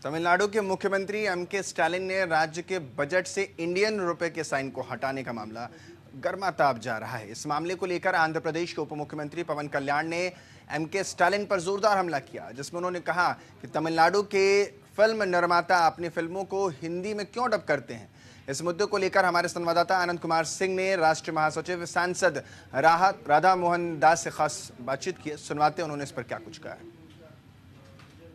तमिलनाडु के मुख्यमंत्री MK. Stalin ने राज्य के बजट से इंडियन रुपए के साइन को हटाने का मामला गर्माताप जा रहा है। इस मामले को लेकर आंध्र प्रदेश के उप मुख्यमंत्री पवन कल्याण ने एम.के. स्टालिन पर जोरदार हमला किया, जिसमें उन्होंने कहा कि तमिलनाडु के फिल्म निर्माता अपनी फिल्मों को हिंदी में क्यों डब करते हैं। इस मुद्दे को लेकर हमारे संवाददाता आनंद कुमार सिंह ने राष्ट्रीय महासचिव सांसद राधा मोहन दास से खास बातचीत की। सुनवाते उन्होंने इस पर क्या कुछ कहा है।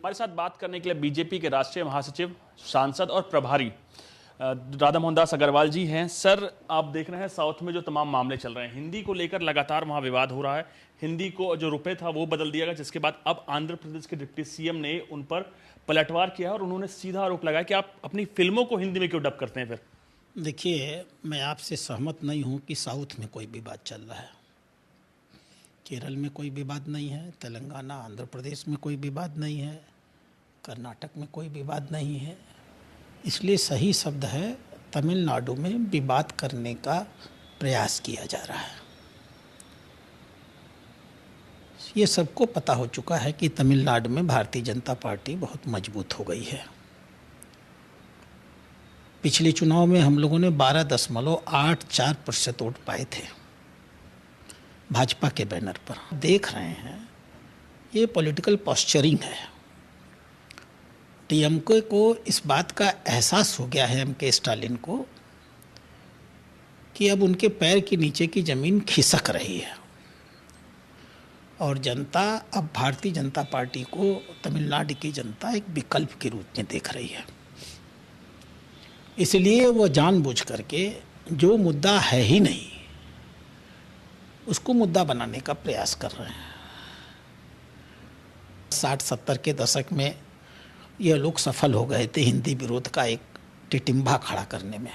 हमारे साथ बात करने के लिए बीजेपी के राष्ट्रीय महासचिव, सांसद और प्रभारी राधा मोहन दास अग्रवाल जी हैं। सर, आप देख रहे हैं साउथ में जो तमाम मामले चल रहे हैं, हिंदी को लेकर लगातार वहाँ विवाद हो रहा है। हिंदी को जो रुपए था वो बदल दिया गया, जिसके बाद अब आंध्र प्रदेश के डिप्टी सीएम ने उन पर पलटवार किया और उन्होंने सीधा आरोप लगाया कि आप अपनी फिल्मों को हिंदी में क्यों डब करते हैं। फिर देखिए, मैं आपसे सहमत नहीं हूँ कि साउथ में कोई विवाद चल रहा है। केरल में कोई विवाद नहीं है, तेलंगाना आंध्र प्रदेश में कोई विवाद नहीं है, कर्नाटक में कोई विवाद नहीं है। इसलिए सही शब्द है, तमिलनाडु में विवाद करने का प्रयास किया जा रहा है। ये सबको पता हो चुका है कि तमिलनाडु में भारतीय जनता पार्टी बहुत मजबूत हो गई है। पिछले चुनाव में हम लोगों ने 12.84% वोट पाए थे भाजपा के बैनर पर। देख रहे हैं, ये पॉलिटिकल पॉस्चरिंग है। डीएमके को इस बात का एहसास हो गया है, एम.के. स्टालिन को, कि अब उनके पैर के नीचे की जमीन खिसक रही है और जनता अब भारतीय जनता पार्टी को, तमिलनाडु की जनता एक विकल्प के रूप में देख रही है। इसलिए वो जानबूझ करके जो मुद्दा है ही नहीं उसको मुद्दा बनाने का प्रयास कर रहे हैं। 60-70 के दशक में ये लोग सफल हो गए थे हिंदी विरोध का एक टिटिम्भा खड़ा करने में।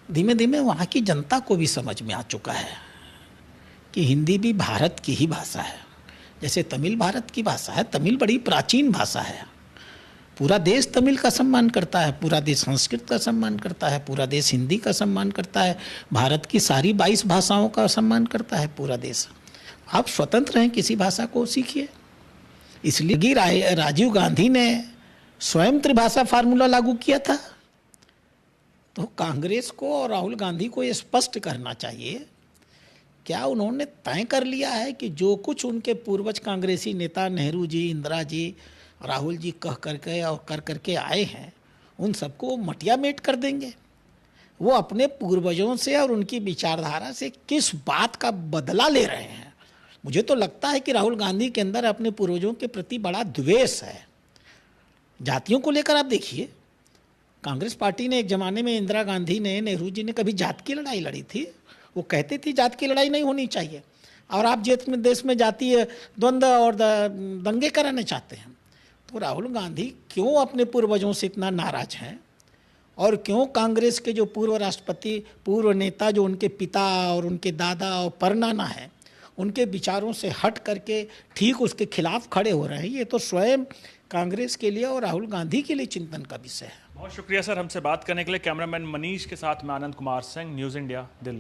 धीमे धीमे वहाँ की जनता को भी समझ में आ चुका है कि हिंदी भी भारत की ही भाषा है। जैसे तमिल भारत की भाषा है, तमिल बड़ी प्राचीन भाषा है। पूरा देश तमिल का सम्मान करता है, पूरा देश संस्कृत का सम्मान करता है, पूरा देश हिंदी का सम्मान करता है, भारत की सारी 22 भाषाओं का सम्मान करता है पूरा देश। आप स्वतंत्र हैं, किसी भाषा को सीखिए। इसलिए राजीव गांधी ने स्वयं त्रिभाषा फार्मूला लागू किया था। तो कांग्रेस को और राहुल गांधी को ये स्पष्ट करना चाहिए, क्या उन्होंने तय कर लिया है कि जो कुछ उनके पूर्वज कांग्रेसी नेता नेहरू जी, इंदिरा जी, राहुल जी कह करके और कर करके आए हैं, उन सबको मटिया मेट कर देंगे। वो अपने पूर्वजों से और उनकी विचारधारा से किस बात का बदला ले रहे हैं। मुझे तो लगता है कि राहुल गांधी के अंदर अपने पूर्वजों के प्रति बड़ा द्वेष है। जातियों को लेकर आप देखिए, कांग्रेस पार्टी ने एक ज़माने में, इंदिरा गांधी ने, नेहरू जी ने कभी जात की लड़ाई लड़ी थी? वो कहते थे जात की लड़ाई नहीं होनी चाहिए, और आप देश में जातीय द्वंद्व और दंगे कराने चाहते हैं। तो राहुल गांधी क्यों अपने पूर्वजों से इतना नाराज हैं, और क्यों कांग्रेस के जो पूर्व राष्ट्रपति, पूर्व नेता, जो उनके पिता और उनके दादा और परनाना हैं, उनके विचारों से हट करके ठीक उसके खिलाफ खड़े हो रहे हैं। ये तो स्वयं कांग्रेस के लिए और राहुल गांधी के लिए चिंतन का विषय है। बहुत शुक्रिया सर, हमसे बात करने के लिए। कैमरामैन मनीष के साथ मैं आनंद कुमार सिंह, न्यूज़ इंडिया, दिल्ली।